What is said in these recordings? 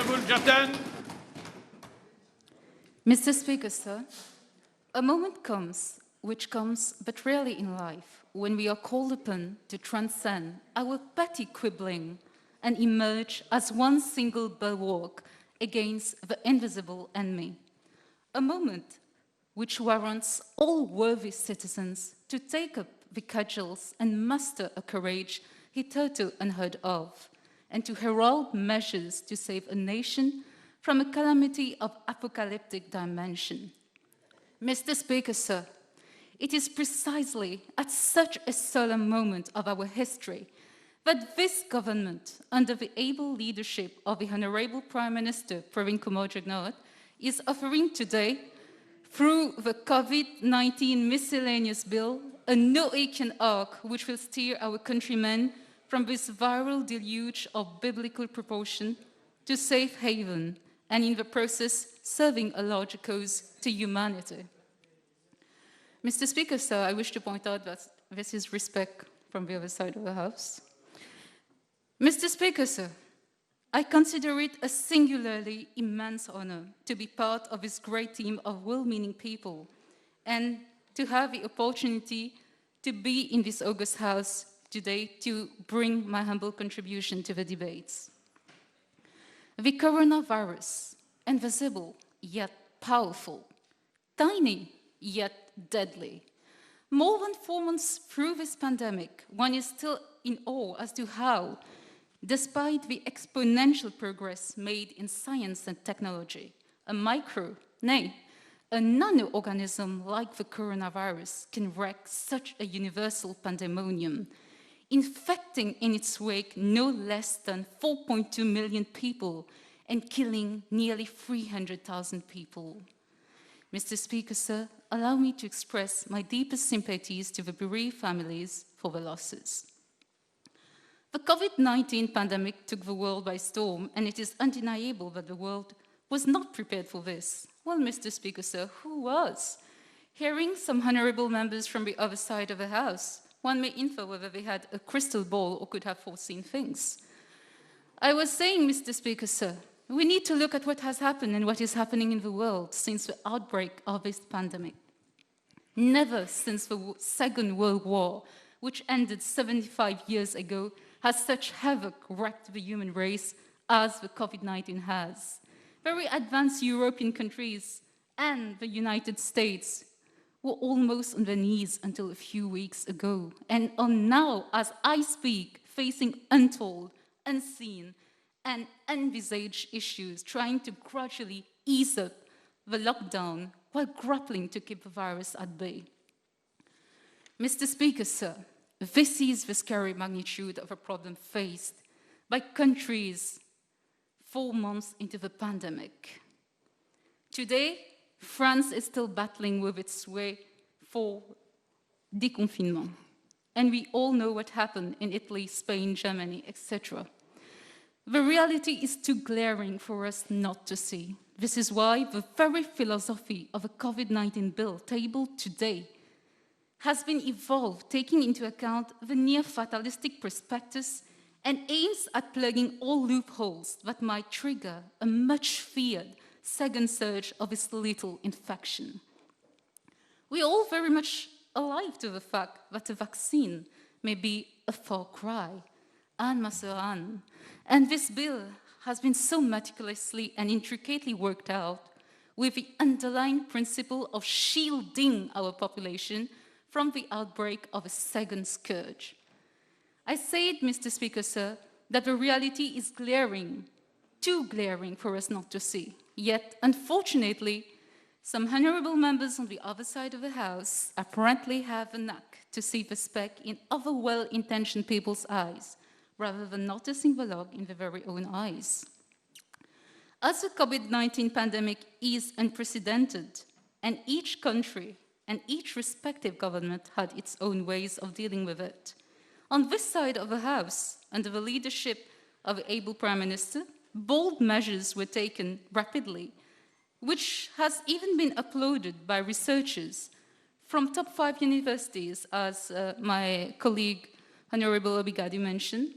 Honourable Jutton. Mr. Speaker, sir, a moment comes, which comes but rarely in life, when we are called upon to transcend our petty quibbling and emerge as one single bulwark against the invisible enemy. A moment which warrants all worthy citizens to take up the cudgels and muster a courage hitherto unheard of, and to herald measures to save a nation from a calamity of apocalyptic dimension. Mr. Speaker, sir, it is precisely at such a solemn moment of our history that this government, under the able leadership of the Honourable Prime Minister Pravin Kumar Jugnauth, is offering today, through the COVID-19 miscellaneous bill, a Noachian ark which will steer our countrymen from this viral deluge of biblical proportion to safe haven, and in the process serving a larger cause to humanity. Mr. Speaker, sir, I wish to point out that this is respect from the other side of the House. Mr. Speaker, sir, I consider it a singularly immense honor to be part of this great team of well-meaning people and to have the opportunity to be in this august House today to bring my humble contribution to the debates. The coronavirus, invisible yet powerful, tiny yet deadly. More than 4 months through this pandemic, one is still in awe as to how, despite the exponential progress made in science and technology, a micro, nay, a nano-organism like the coronavirus can wreak such a universal pandemonium, infecting in its wake no less than 4.2 million people and killing nearly 300,000 people. Mr. Speaker, sir, allow me to express my deepest sympathies to the bereaved families for the losses. The COVID-19 pandemic took the world by storm, and it is undeniable that the world was not prepared for this. Well, Mr. Speaker, sir, who was? Hearing some honourable members from the other side of the House, one may infer whether they had a crystal ball or could have foreseen things. I was saying, Mr. Speaker, sir, we need to look at what has happened and what is happening in the world since the outbreak of this pandemic. Never since the Second World War, which ended 75 years ago, has such havoc wreaked the human race as the COVID-19 has. Very advanced European countries and the United States were almost on their knees until a few weeks ago, and are now, as I speak, facing untold, unseen, and envisaged issues, trying to gradually ease up the lockdown while grappling to keep the virus at bay. Mr. Speaker, sir, this is the scary magnitude of a problem faced by countries 4 months into the pandemic. Today, France is still battling with its way for déconfinement. And we all know what happened in Italy, Spain, Germany, etc. The reality is too glaring for us not to see. This is why the very philosophy of a COVID-19 bill tabled today has been evolved, taking into account the near fatalistic prospectus and aims at plugging all loopholes that might trigger a much-feared second surge of this lethal infection. We are all very much alive to the fact that a vaccine may be a far cry, Anne Masseran, and this bill has been so meticulously and intricately worked out with the underlying principle of shielding our population from the outbreak of a second scourge. I say it, Mr. Speaker, sir, that the reality is glaring, too glaring for us not to see. Yet, unfortunately, some honourable members on the other side of the House apparently have a knack to see the speck in other well-intentioned people's eyes, rather than noticing the log in their very own eyes. As the COVID-19 pandemic is unprecedented, and each country and each respective government had its own ways of dealing with it, on this side of the House, under the leadership of the able Prime Minister, bold measures were taken rapidly, which has even been applauded by researchers from top 5 universities, as my colleague Honorable Obigadi mentioned,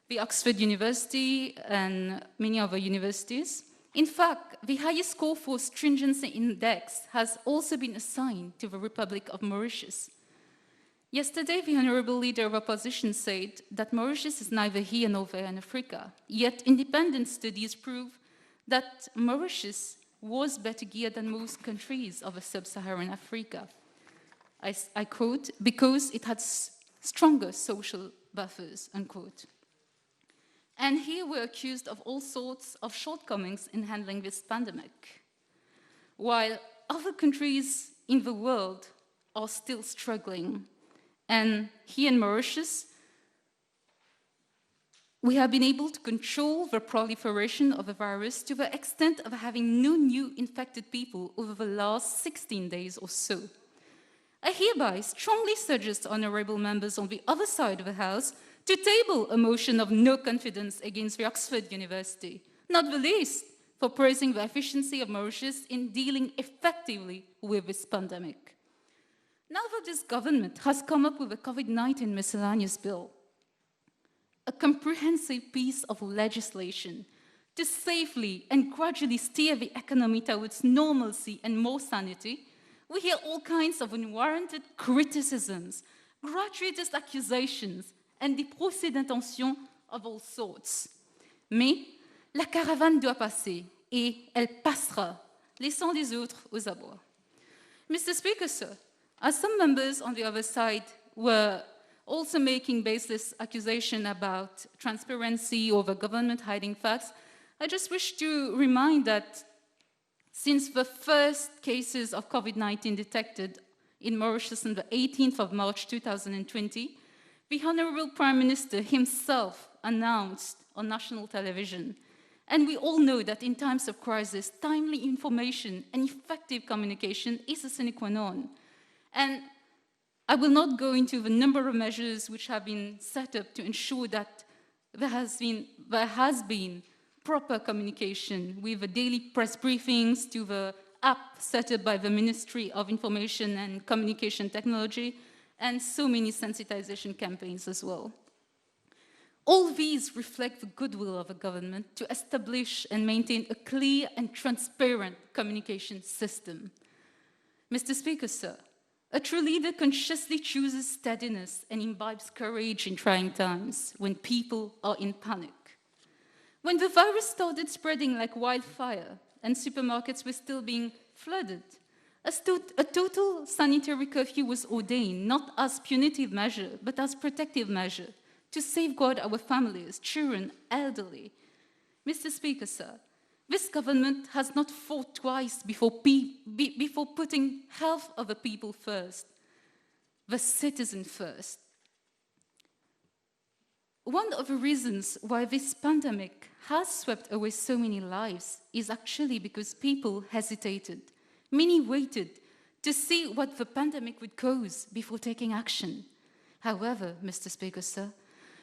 the Oxford University and many other universities. In fact, the highest score for stringency index has also been assigned to the Republic of Mauritius. Yesterday, the Honourable Leader of Opposition said that Mauritius is neither here nor there in Africa, yet independent studies prove that Mauritius was better geared than most countries of sub-Saharan Africa. I quote, because it had stronger social buffers, unquote. And here we're accused of all sorts of shortcomings in handling this pandemic, while other countries in the world are still struggling. And here in Mauritius, we have been able to control the proliferation of the virus to the extent of having no new infected people over the last 16 days or so. I hereby strongly suggest honourable members on the other side of the House to table a motion of no confidence against the Oxford University, not the least for praising the efficiency of Mauritius in dealing effectively with this pandemic. Now that this government has come up with a COVID-19 miscellaneous bill, a comprehensive piece of legislation to safely and gradually steer the economy towards normalcy and more sanity, we hear all kinds of unwarranted criticisms, gratuitous accusations, and des procès d'intention of all sorts. Mais la caravane doit passer, et elle passera, laissant les autres aux abois. Mr. Speaker, sir, as some members on the other side were also making baseless accusations about transparency or the government hiding facts, I just wish to remind that since the first cases of COVID-19 detected in Mauritius on the 18th of March 2020, the Honourable Prime Minister himself announced on national television, and we all know that in times of crisis, timely information and effective communication is a sine qua non. And I will not go into the number of measures which have been set up to ensure that there has been proper communication, with the daily press briefings to the app set up by the Ministry of Information and Communication Technology, and so many sensitization campaigns as well. All these reflect the goodwill of the government to establish and maintain a clear and transparent communication system. Mr. Speaker, sir, a true leader consciously chooses steadiness and imbibes courage in trying times when people are in panic. When the virus started spreading like wildfire and supermarkets were still being flooded, a total sanitary curfew was ordained, not as punitive measure, but as protective measure to safeguard our families, children, elderly. Mr. Speaker, sir, this government has not thought twice before putting health of the people first, the citizen first. One of the reasons why this pandemic has swept away so many lives is actually because people hesitated. Many waited to see what the pandemic would cause before taking action. However, Mr. Speaker, sir,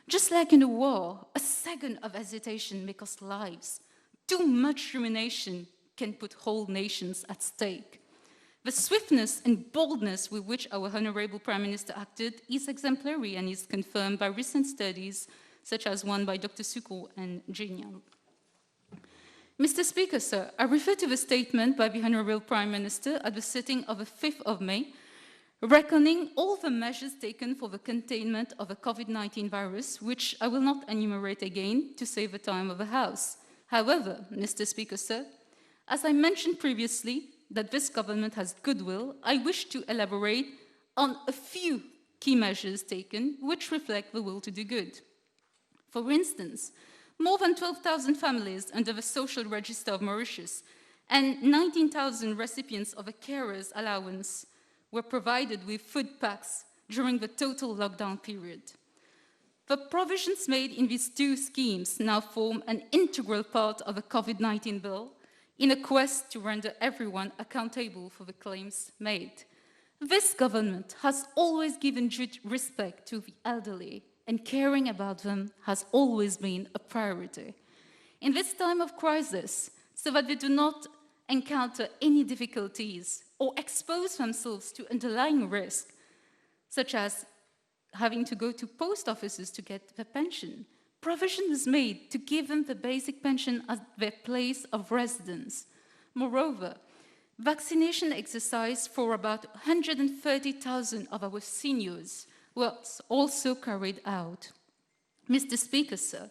just like in a war, a second of hesitation may cost lives. Too much rumination can put whole nations at stake. The swiftness and boldness with which our Honourable Prime Minister acted is exemplary and is confirmed by recent studies, such as one by Dr. Suko and Jin. Mr. Speaker, sir, I refer to the statement by the Honourable Prime Minister at the sitting of the 5th of May, reckoning all the measures taken for the containment of the COVID-19 virus, which I will not enumerate again to save the time of the House. However, Mr. Speaker, sir, as I mentioned previously, that this government has goodwill, I wish to elaborate on a few key measures taken which reflect the will to do good. For instance, more than 12,000 families under the social register of Mauritius and 19,000 recipients of a carer's allowance were provided with food packs during the total lockdown period. The provisions made in these two schemes now form an integral part of the COVID-19 bill in a quest to render everyone accountable for the claims made. This government has always given due respect to the elderly, and caring about them has always been a priority. In this time of crisis, so that they do not encounter any difficulties or expose themselves to underlying risk, such as having to go to post offices to get their pension, provision was made to give them the basic pension at their place of residence. Moreover, vaccination exercise for about 130,000 of our seniors was also carried out. Mr. Speaker, sir,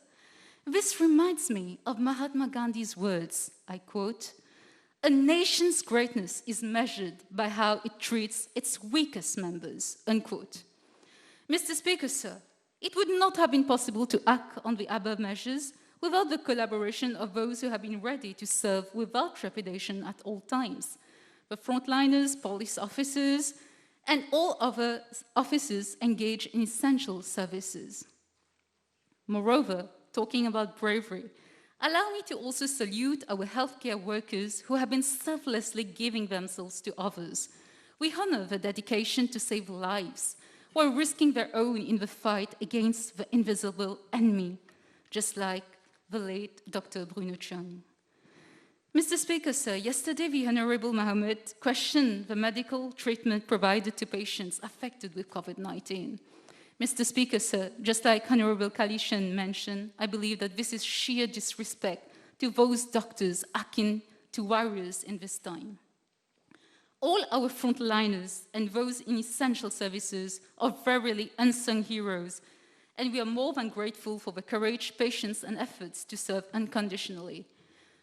this reminds me of Mahatma Gandhi's words, I quote, "A nation's greatness is measured by how it treats its weakest members," unquote. Mr. Speaker, sir, it would not have been possible to act on the above measures without the collaboration of those who have been ready to serve without trepidation at all times. The frontliners, police officers, and all other officers engaged in essential services. Moreover, talking about bravery, allow me to also salute our healthcare workers who have been selflessly giving themselves to others. We honor their dedication to save lives while risking their own in the fight against the invisible enemy, just like the late Dr. Bruno Chung. Mr. Speaker, sir, yesterday the Honorable Mohammed questioned the medical treatment provided to patients affected with COVID-19. Mr. Speaker, sir, just like Honorable Kalishan mentioned, I believe that this is sheer disrespect to those doctors akin to warriors in this time. All our frontliners and those in essential services are verily unsung heroes, and we are more than grateful for the courage, patience, and efforts to serve unconditionally.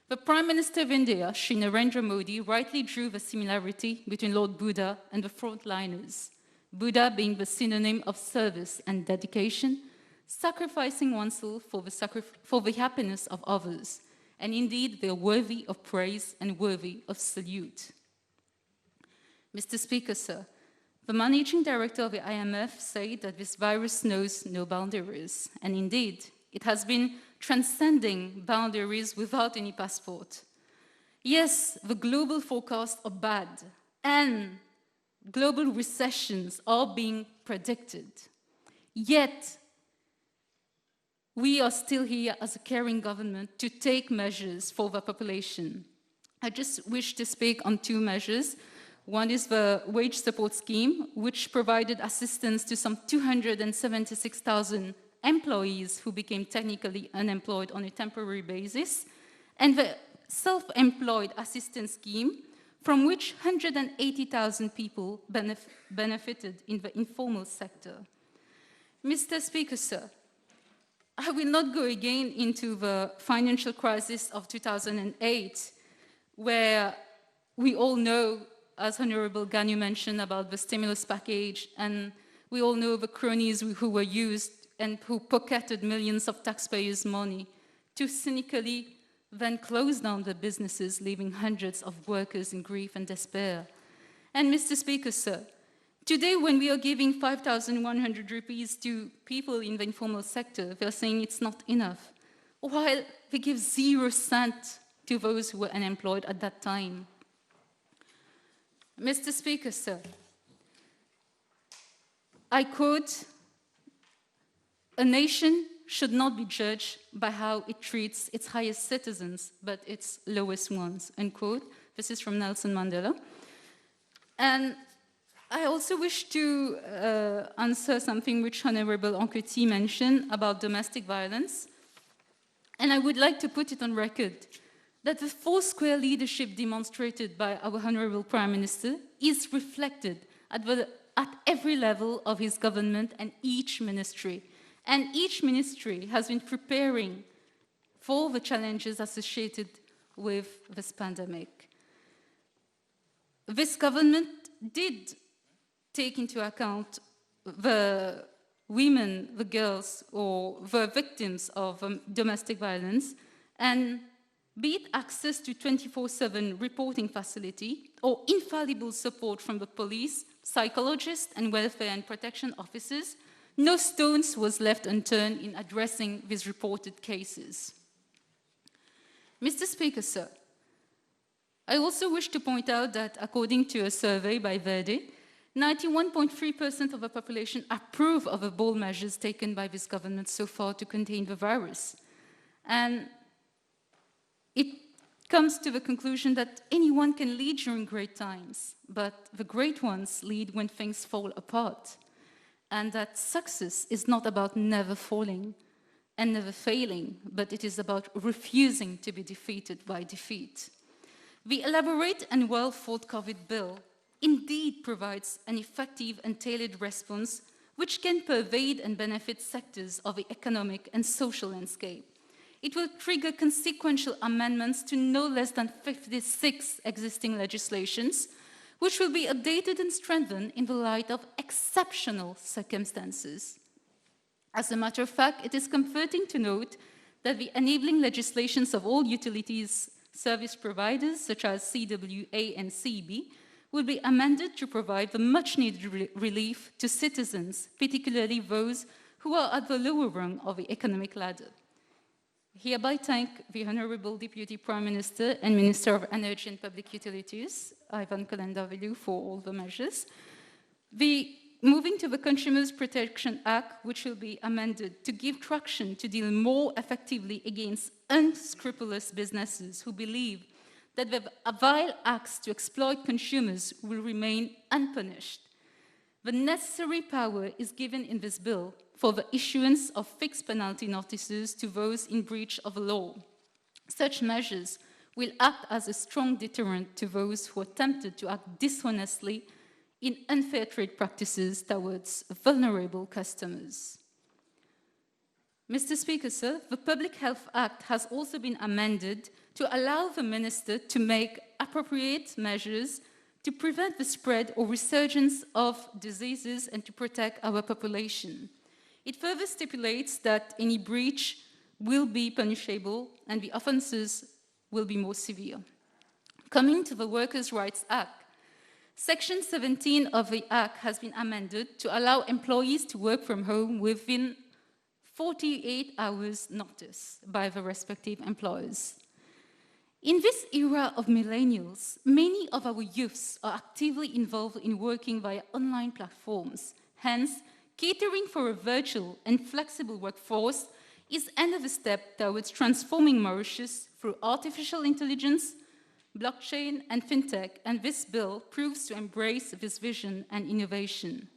The Prime Minister of India, Shri Narendra Modi, rightly drew the similarity between Lord Buddha and the frontliners. Buddha being the synonym of service and dedication, sacrificing oneself for the happiness of others. And indeed, they are worthy of praise and worthy of salute. Mr. Speaker, sir, the Managing Director of the IMF said that this virus knows no boundaries. And indeed, it has been transcending boundaries without any passport. Yes, the global forecasts are bad, and global recessions are being predicted. Yet, we are still here as a caring government to take measures for the population. I just wish to speak on two measures. One is the wage support scheme, which provided assistance to some 276,000 employees who became technically unemployed on a temporary basis, and the self-employed assistance scheme, from which 180,000 people benefited in the informal sector. Mr. Speaker, sir, I will not go again into the financial crisis of 2008, where we all know, as Honorable Ganu mentioned, about the stimulus package, and we all know the cronies who were used and who pocketed millions of taxpayers' money to cynically then close down the businesses, leaving hundreds of workers in grief and despair. And Mr. Speaker, sir, today when we are giving 5,100 rupees to people in the informal sector, they're saying it's not enough, while they give 0 cents to those who were unemployed at that time. Mr. Speaker, sir, I quote, "A nation should not be judged by how it treats its highest citizens, but its lowest ones," unquote. This is from Nelson Mandela. And I also wish to answer something which Honorable Anquetil mentioned about domestic violence. And I would like to put it on record that the four-square leadership demonstrated by our Honorable Prime Minister is reflected at every level of his government and each ministry. And each ministry has been preparing for the challenges associated with this pandemic. This government did take into account the women, the girls, or the victims of domestic violence, and be it access to 24/7 reporting facility or infallible support from the police, psychologists, and welfare and protection officers, no stones was left unturned in addressing these reported cases. Mr. Speaker, sir, I also wish to point out that according to a survey by Verde, 91.3% of the population approve of the bold measures taken by this government so far to contain the virus. And it comes to the conclusion that anyone can lead during great times, but the great ones lead when things fall apart. And that success is not about never falling, and never failing, but it is about refusing to be defeated by defeat. The elaborate and well-thought COVID bill indeed provides an effective and tailored response which can pervade and benefit sectors of the economic and social landscape. It will trigger consequential amendments to no less than 56 existing legislations, which will be updated and strengthened in the light of exceptional circumstances. As a matter of fact, it is comforting to note that the enabling legislations of all utilities service providers, such as CWA and CB, will be amended to provide the much-needed relief to citizens, particularly those who are at the lower rung of the economic ladder. Hereby thank the Honourable Deputy Prime Minister and Minister of Energy and Public Utilities, Ivan Kolendavilu, for all the measures. Moving to the Consumers Protection Act, which will be amended to give traction to deal more effectively against unscrupulous businesses who believe that the vile acts to exploit consumers will remain unpunished. The necessary power is given in this bill for the issuance of fixed penalty notices to those in breach of the law. Such measures will act as a strong deterrent to those who are tempted to act dishonestly in unfair trade practices towards vulnerable customers. Mr. Speaker, sir, the Public Health Act has also been amended to allow the Minister to make appropriate measures to prevent the spread or resurgence of diseases and to protect our population. It further stipulates that any breach will be punishable and the offences will be more severe. Coming to the Workers' Rights Act, Section 17 of the Act has been amended to allow employees to work from home within 48 hours notice by the respective employers. In this era of millennials, many of our youths are actively involved in working via online platforms. Hence, catering for a virtual and flexible workforce is another step towards transforming Mauritius through artificial intelligence, blockchain and fintech, and this bill proves to embrace this vision and innovation.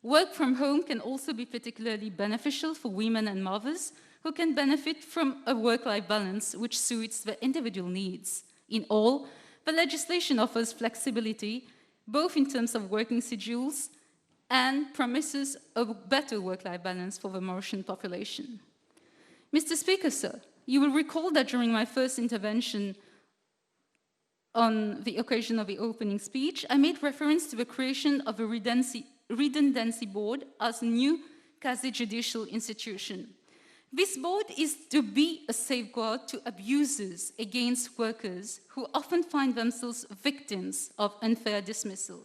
Work from home can also be particularly beneficial for women and mothers who can benefit from a work-life balance which suits their individual needs. In all, the legislation offers flexibility, both in terms of working schedules and promises a better work-life balance for the Mauritian population. Mr. Speaker, sir, you will recall that during my first intervention on the occasion of the opening speech, I made reference to the creation of a redundancy board as a new quasi-judicial institution. This board is to be a safeguard to abusers against workers who often find themselves victims of unfair dismissal.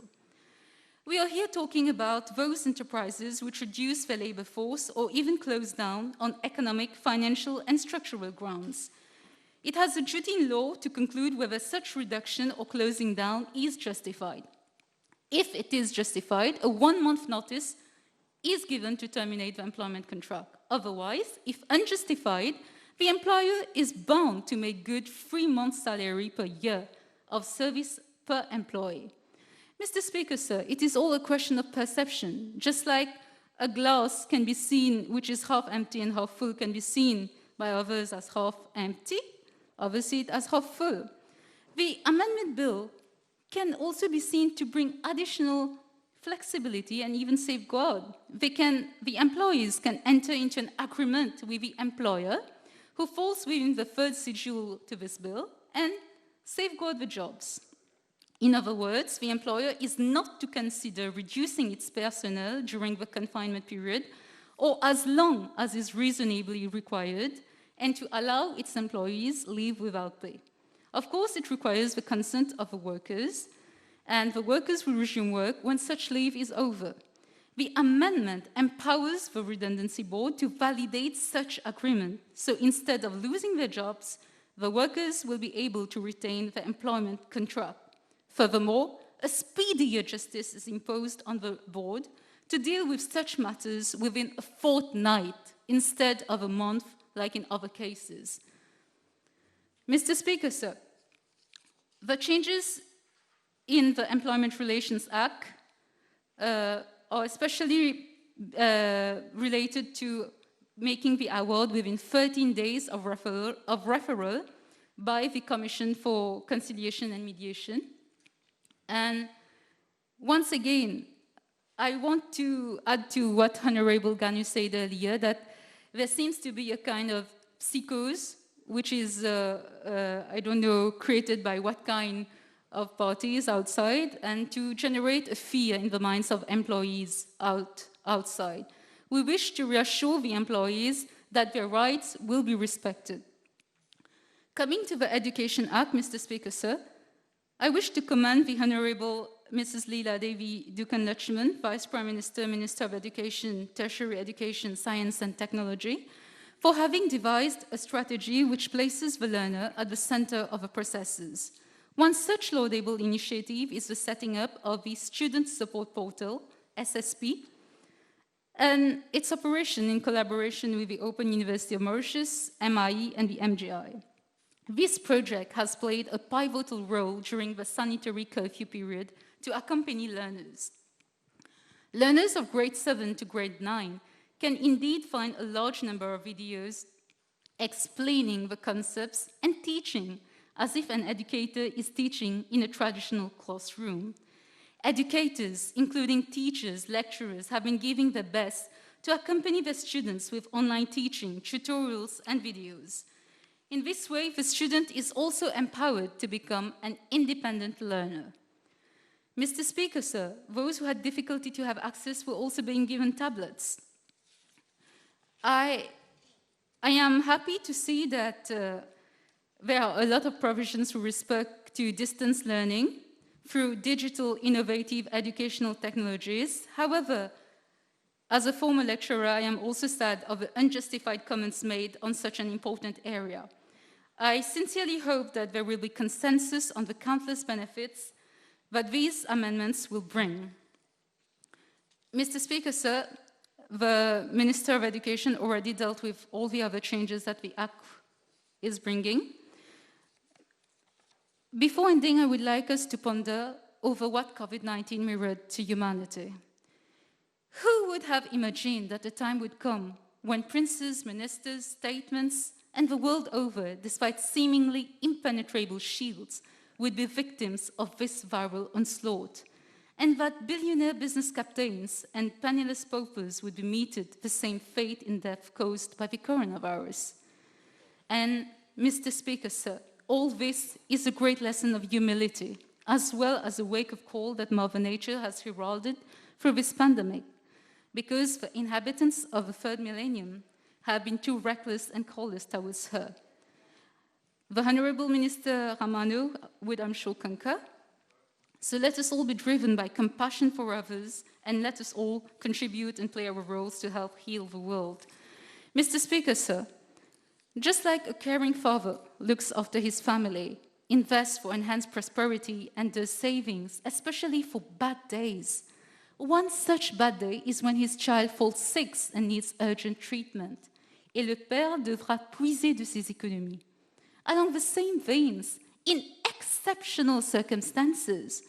We are here talking about those enterprises which reduce their labor force or even close down on economic, financial, and structural grounds. It has a duty in law to conclude whether such reduction or closing down is justified. If it is justified, a 1-month notice is given to terminate the employment contract. Otherwise, if unjustified, the employer is bound to make good 3 months' salary per year of service per employee. Mr. Speaker, sir, it is all a question of perception. Just like a glass can be seen, which is half empty and half full, can be seen by others as half empty, others see it as half full. The amendment bill can also be seen to bring additional flexibility and even safeguard. The employees can enter into an agreement with the employer who falls within the third schedule to this bill and safeguard the jobs. In other words, the employer is not to consider reducing its personnel during the confinement period or as long as is reasonably required, and to allow its employees leave without pay. Of course, it requires the consent of the workers, and the workers will resume work when such leave is over. The amendment empowers the redundancy board to validate such agreement, so instead of losing their jobs, the workers will be able to retain the employment contract. Furthermore, a speedier justice is imposed on the board to deal with such matters within a fortnight instead of a month like in other cases. Mr. Speaker, sir, the changes in the Employment Relations Act are especially related to making the award within 13 days of referral by the Commission for Conciliation and Mediation. And once again, I want to add to what Honorable Ganu said earlier, that there seems to be a kind of psychose, which is, I don't know, created by what kind of parties outside, and to generate a fear in the minds of employees outside. We wish to reassure the employees that their rights will be respected. Coming to the Education Act, Mr. Speaker, sir, I wish to commend the Honourable Mrs. Leela Devi Dukan-Lakshman, Vice Prime Minister, Minister of Education, Tertiary Education, Science and Technology, for having devised a strategy which places the learner at the center of the processes. One such laudable initiative is the setting up of the Student Support Portal, SSP, and its operation in collaboration with the Open University of Mauritius, MIE, and the MGI. This project has played a pivotal role during the sanitary curfew period to accompany learners. Learners of grade 7 to grade 9 can indeed find a large number of videos explaining the concepts and teaching as if an educator is teaching in a traditional classroom. Educators, including teachers, lecturers, have been giving their best to accompany their students with online teaching, tutorials, and videos. In this way, the student is also empowered to become an independent learner. Mr. Speaker, sir, those who had difficulty to have access were also being given tablets. I am happy to see that there are a lot of provisions with respect to distance learning through digital innovative educational technologies. However, as a former lecturer, I am also sad of the unjustified comments made on such an important area. I sincerely hope that there will be consensus on the countless benefits that these amendments will bring. Mr. Speaker, sir, the Minister of Education already dealt with all the other changes that the Act is bringing. Before ending, I would like us to ponder over what COVID-19 mirrored to humanity. Who would have imagined that the time would come when princes, ministers, statements, and the world over, despite seemingly impenetrable shields, would be victims of this viral onslaught, and that billionaire business captains and penniless paupers would be meted the same fate in death caused by the coronavirus? And, Mr. Speaker, sir, all this is a great lesson of humility, as well as a wake-up call that Mother Nature has heralded through this pandemic, because the inhabitants of the third millennium have been too reckless and callous towards her. The Honourable Minister Ramano would, I'm sure, concur. So let us all be driven by compassion for others, and let us all contribute and play our roles to help heal the world. Mr. Speaker, sir, just like a caring father looks after his family, invests for enhanced prosperity and does savings, especially for bad days, one such bad day is when his child falls sick and needs urgent treatment, et le père devra puiser de ses économies. Along the same veins, in exceptional circumstances,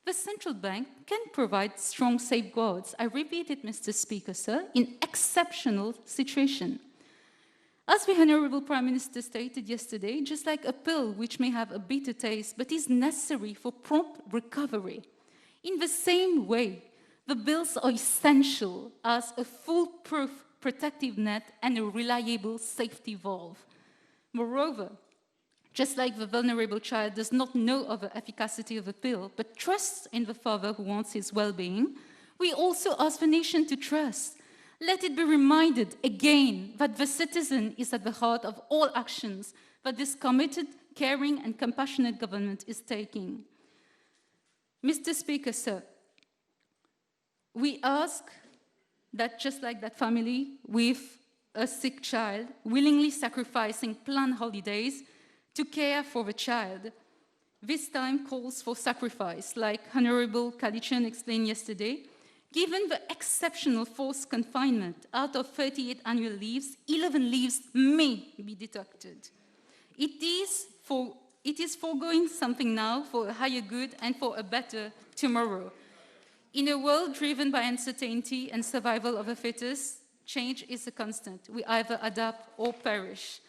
the central bank can provide strong safeguards. I repeat it, Mr. Speaker, sir, in exceptional situation. As the Honourable Prime Minister stated yesterday, just like a pill which may have a bitter taste but is necessary for prompt recovery, in the same way, the bills are essential as a foolproof protective net and a reliable safety valve. Moreover, just like the vulnerable child does not know of the efficacy of a pill, but trusts in the father who wants his well-being, we also ask the nation to trust. Let it be reminded again that the citizen is at the heart of all actions that this committed, caring and compassionate government is taking. Mr. Speaker, sir, we ask that just like that family with a sick child, willingly sacrificing planned holidays to care for the child, this time calls for sacrifice, like Honourable Kalichon explained yesterday. Given the exceptional forced confinement, out of 38 annual leaves, 11 leaves may be deducted. It is foregoing something now for a higher good and for a better tomorrow. In a world driven by uncertainty and survival of the fittest, Change is a constant. We either adapt or perish.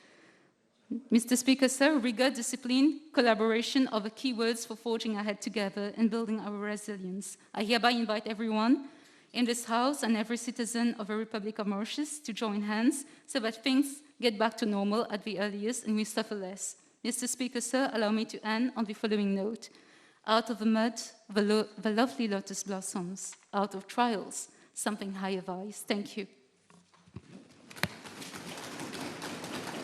Mr. Speaker, sir, rigor, discipline, collaboration are the key words for forging ahead together and building our resilience. I hereby invite everyone in this House and every citizen of the Republic of Mauritius to join hands so that things get back to normal at the earliest and we suffer less. Mr. Speaker, sir, allow me to end on the following note. Out of the mud, the lovely lotus blossoms. Out of trials, something higher rise. Thank you.